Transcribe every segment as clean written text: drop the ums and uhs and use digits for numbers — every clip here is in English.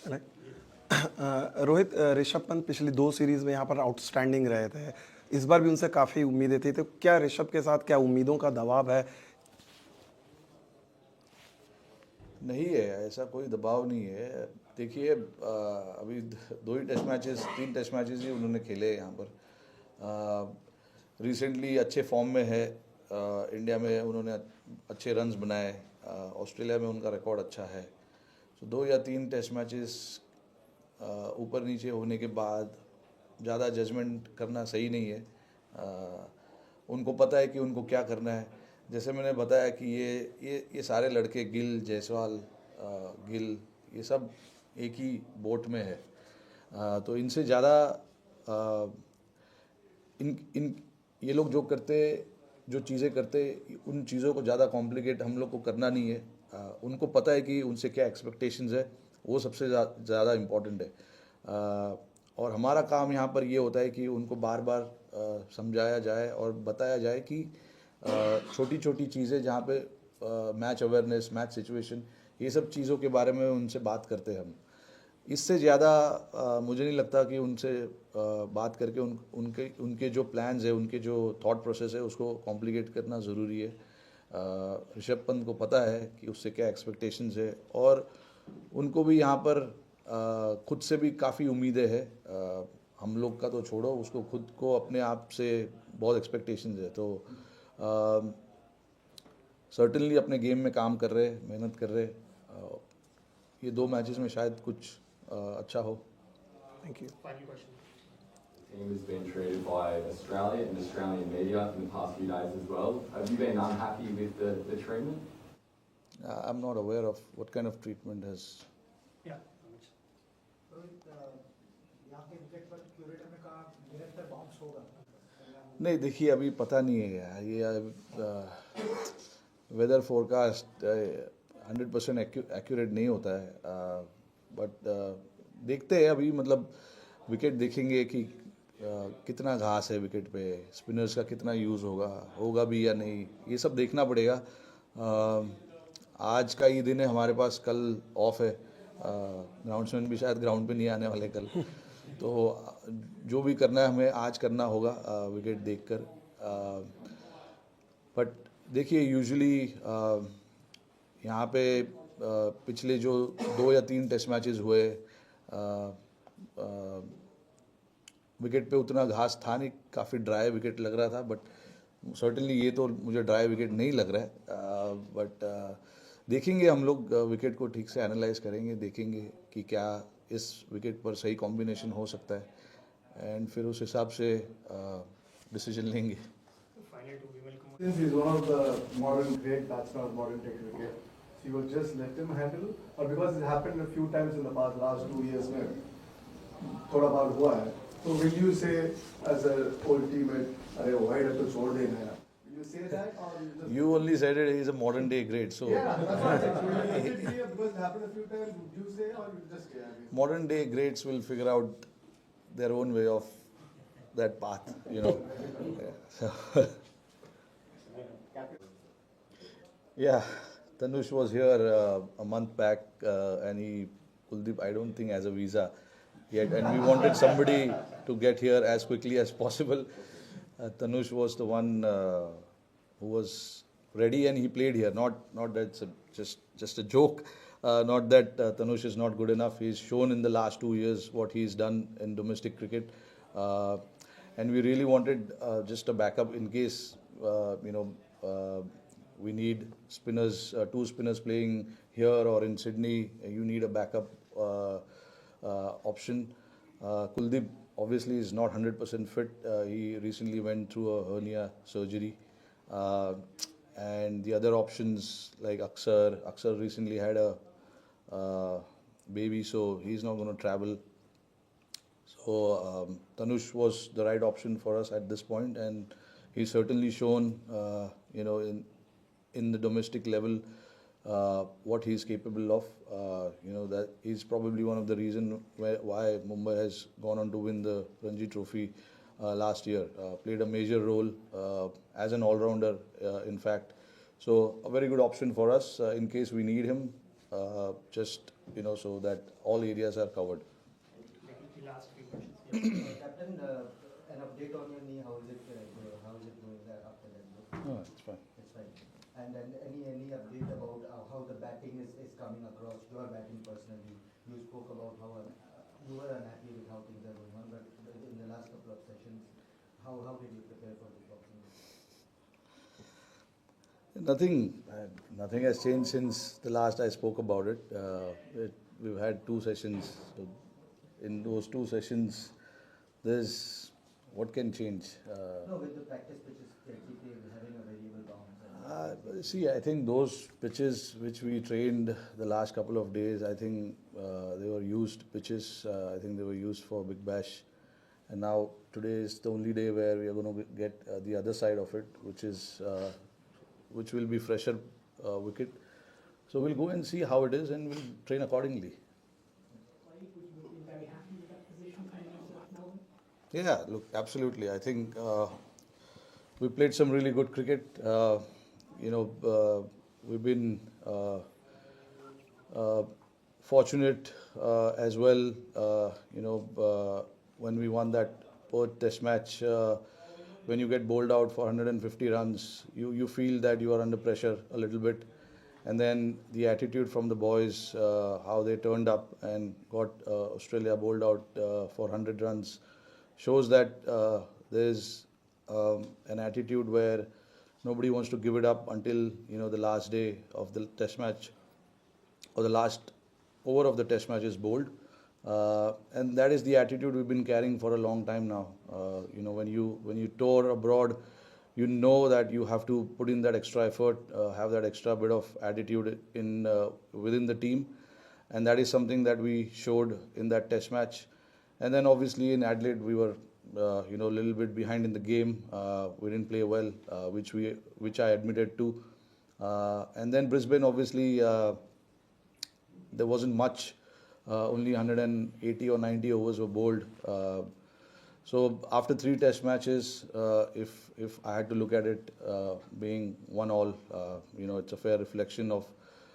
रोहित, ऋषभ पंत पिछली 2 सीरीज में यहाँ पर आउटस्टैंडिंग रहे थे। इस बार भी उनसे काफ़ी उम्मीदें थी, तो क्या ऋषभ के साथ क्या उम्मीदों का दबाव है? नहीं है, ऐसा कोई दबाव नहीं है। देखिए, अभी 2 ही टेस्ट मैचेस 3 टेस्ट मैचेस ही उन्होंने खेले यहाँ पर। रिसेंटली अच्छे फॉर्म में है। इंडिया में उन्होंने अच्छे रन्स बनाए। ऑस्ट्रेलिया में उनका रिकॉर्ड अच्छा है। तो 2 या 3 टेस्ट मैचेस ऊपर नीचे होने के बाद ज़्यादा जजमेंट करना सही नहीं है। उनको पता है कि उनको क्या करना है। जैसे मैंने बताया कि ये सारे लड़के, गिल, जायसवाल, गिल, ये सब एक ही बोट में है। तो इनसे ज़्यादा इन इन ये लोग जो चीज़ें करते, उन चीज़ों को ज़्यादा कॉम्प्लिकेट हम लोग को करना नहीं है। उनको पता है कि उनसे क्या एक्सपेक्टेशंस है, वो सबसे ज़्यादा इम्पॉर्टेंट है। और हमारा काम यहाँ पर ये होता है कि उनको बार बार समझाया जाए और बताया जाए कि छोटी छोटी चीज़ें जहाँ पे मैच अवेयरनेस, मैच सिचुएशन, ये सब चीज़ों के बारे में उनसे बात करते हैं हम। इससे ज़्यादा मुझे नहीं लगता कि उनसे बात करके उनके जो प्लान्स है, उनके जो थॉट प्रोसेस है, उसको कॉम्प्लिकेट करना ज़रूरी है। ऋषभ पंत को पता है कि उससे क्या एक्सपेक्टेशंस है, और उनको भी यहाँ पर खुद से भी काफ़ी उम्मीदें हैं। हम लोग का तो छोड़ो, उसको खुद को अपने आप से बहुत एक्सपेक्टेशंस है। तो सर्टनली अपने गेम में काम कर रहे, मेहनत कर रहे। ये 2 मैचेस में शायद कुछ अच्छा हो। Thank you. The team has been treated by Australia and Australian media in the past few days as well. Have you been unhappy with the treatment? I'm not aware of what kind of treatment has. Yeah. यहाँ के wicket पर curator ने कहा निरंतर bounce होगा। नहीं, देखिए, अभी पता नहीं है यार, ये वेदर फोरकास्ट 100% एक्यूरेट नहीं होता है। बट देखते हैं अभी, मतलब विकेट देखेंगे कि कितना घास है विकेट पे, स्पिनर्स का कितना यूज़ होगा भी या नहीं, ये सब देखना पड़ेगा। आज का ही दिन है हमारे पास, कल ऑफ है। ग्राउंड्समैन भी शायद ग्राउंड पे नहीं आने वाले कल। तो जो भी करना है हमें आज करना होगा, विकेट देखकर। बट देखिए, यूजुअली यहाँ पे पिछले जो 2 या 3 टेस्ट मैचेस हुए, विकेट पे उतना घास था नहीं, काफ़ी ड्राई विकेट लग रहा था। बट सर्टेनली ये तो मुझे ड्राई विकेट नहीं लग रहा है। बट देखेंगे हम लोग, विकेट को ठीक से एनालाइज करेंगे, देखेंगे कि क्या इस विकेट पर सही कॉम्बिनेशन हो सकता है, एंड फिर उस हिसाब से डिसीजन लेंगे। Since he's one of the modern great batsmen of modern day cricket, so you will just let him handle, or because it happened a few times in the last 2 years में थोड़ा बार हुआ है, so will you say as a old teammate, अरे why तो छोड़ देना यार? Will you say that, or you just? You only said it, he's a modern day great, so Yeah, that's what I said. So will you say because it happened a few times, would you say, or you just say? modern day greats will figure out their own way of that path, you know. So, yeah, Tanush was here a month back, and Kuldeep, I don't think has a visa yet, and we wanted somebody to get here as quickly as possible. Tanush was the one who was ready, and he played here. Not that's just a joke. Not that Tanush is not good enough. He's shown in the last 2 years what he's done in domestic cricket, and we really wanted just a backup in case we need spinners, 2 spinners playing here or in Sydney. You need a backup option. Kuldeep obviously is not 100% fit. He recently went through a hernia surgery. And the other options like Aksar recently had a baby, so he's not going to travel. So Tanush was the right option for us at this point, and he's certainly shown, in the domestic level, what he's capable of. That he's probably one of the reason why Mumbai has gone on to win the Ranji Trophy last year. Played a major role as an all-rounder, in fact. So a very good option for us in case we need him. Just so that all areas are covered. The last few questions. Yeah. Captain, an update on your knee. How is it going after that? No, it's fine. It's fine. And then any update about how the batting is coming across? Your batting personally. You spoke about how you were unhappy with how things are going on, but in the last couple of sessions, how did you prepare for the boxing? Nothing has changed since the last I spoke about it. We've had 2 sessions. So in those 2 sessions, there's what can change. No, with the practice pitches having a variable bounce. See, I think those pitches which we trained the last couple of days, I think they were used pitches. I think they were used for Big Bash. And now today is the only day where we are going to get the other side of it, which will be fresher wicket. So we'll go and see how it is and we'll train accordingly. Would you be very happy with that position coming into Melbourne? Yeah, look, absolutely. I think we played some really good cricket. We've been fortunate as well. When we won that Perth Test match, when you get bowled out for 150 runs, you feel that you are under pressure a little bit. And then the attitude from the boys, how they turned up and got Australia bowled out for 100 runs, shows that there's an attitude where nobody wants to give it up until the last day of the Test match or the last over of the Test match is bowled. And that is the attitude we've been carrying for a long time now. When you tour abroad, you know that you have to put in that extra effort, have that extra bit of attitude within the team, and that is something that we showed in that Test match. And then obviously in Adelaide we were a little bit behind in the game. We didn't play well, which I admitted to. And then Brisbane, obviously there wasn't much. Only 180 or 90 overs were bowled. So after 3 Test matches, if I had to look at it being 1-1, it's a fair reflection of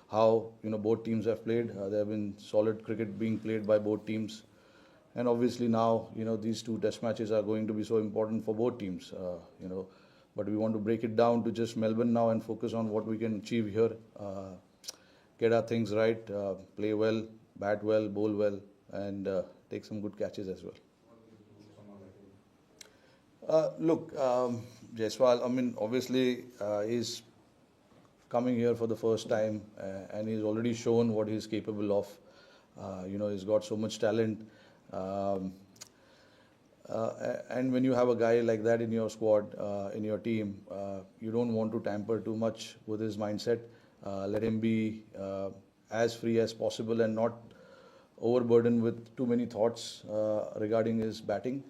how both teams have played. There have been solid cricket being played by both teams, and obviously now these 2 Test matches are going to be so important for both teams. But we want to break it down to just Melbourne now and focus on what we can achieve here. Get our things right, play well, bat well, bowl well, and take some good catches as well. Jaiswal, obviously he's coming here for the first time and he's already shown what he's capable of. He's got so much talent. And when you have a guy like that in your squad, in your team, you don't want to tamper too much with his mindset. Let him be as free as possible and not overburdened with too many thoughts regarding his batting.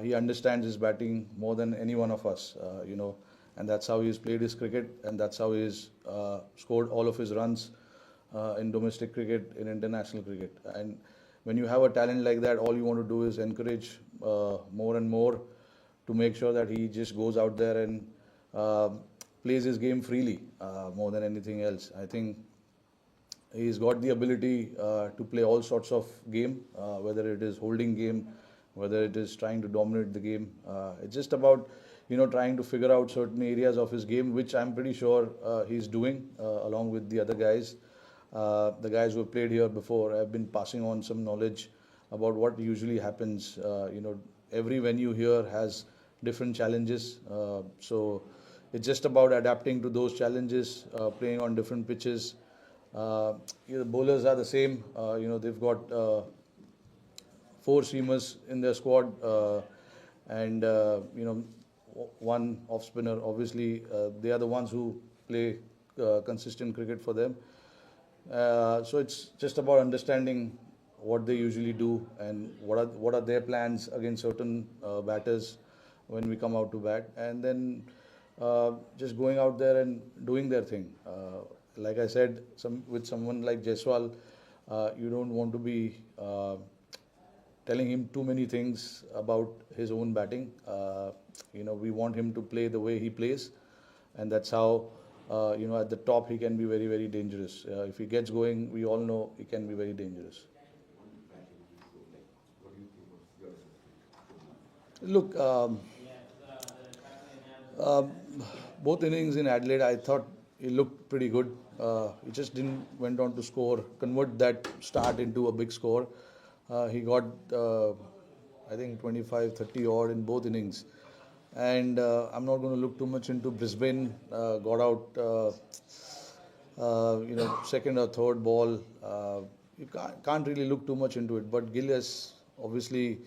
He understands his batting more than any one of us, and that's how he's played his cricket, and that's how he's scored all of his runs in domestic cricket, in international cricket. And when you have a talent like that, all you want to do is encourage more and more to make sure that he just goes out there and plays his game freely more than anything else. I think he's got the ability to play all sorts of game, whether it is holding game, whether it is trying to dominate the game. It's just about trying to figure out certain areas of his game, which I'm pretty sure he's doing along with the other guys. The guys who have played here before have been passing on some knowledge about what usually happens. Every venue here has different challenges, so it's just about adapting to those challenges, playing on different pitches. The bowlers are the same. They've got 4 seamers in their squad, and one off spinner. Obviously, they are the ones who play consistent cricket for them. So it's just about understanding what they usually do and what are their plans against certain batters when we come out to bat, and then just going out there and doing their thing. Like I said, with someone like Jaiswal, you don't want to be telling him too many things about his own batting. We want him to play the way he plays, and that's how at the top he can be very, very dangerous. If he gets going, we all know he can be very dangerous. Look, both innings in Adelaide, I thought he looked pretty good. He just didn't went on to convert that start into a big score. He got, I think, 25, 30 odd in both innings. And I'm not going to look too much into Brisbane. Got out, second or third ball. You can't really look too much into it. But Gill has obviously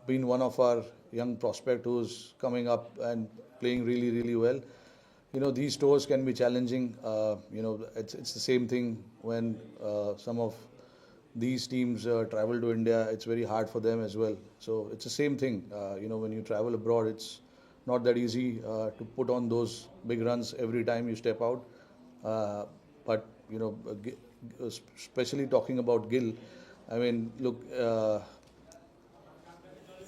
been one of our young prospect who's coming up and playing really, really well. These tours can be challenging. It's the same thing when some of these teams travel to India. It's very hard for them as well. So it's the same thing. When you travel abroad, it's not that easy to put on those big runs every time you step out. But especially talking about Gill, I mean, look,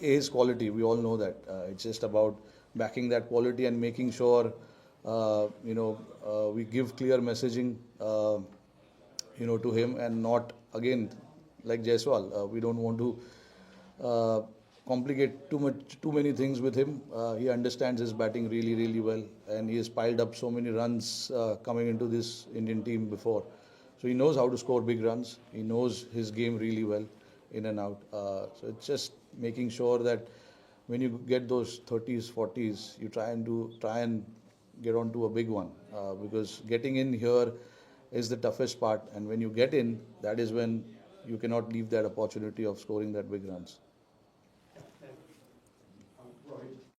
his quality, we all know that. It's just about backing that quality and making sure we give clear messaging to him, and not, again, like Jaiswal, we don't want to complicate too many things with him. He understands his batting really, really well, and he has piled up so many runs coming into this Indian team before. So he knows how to score big runs. He knows his game really well, in and out. So it's just making sure that when you get those 30s, 40s, you try and get onto a big one, because getting in here is the toughest part, and when you get in, that is when you cannot leave that opportunity of scoring that big runs.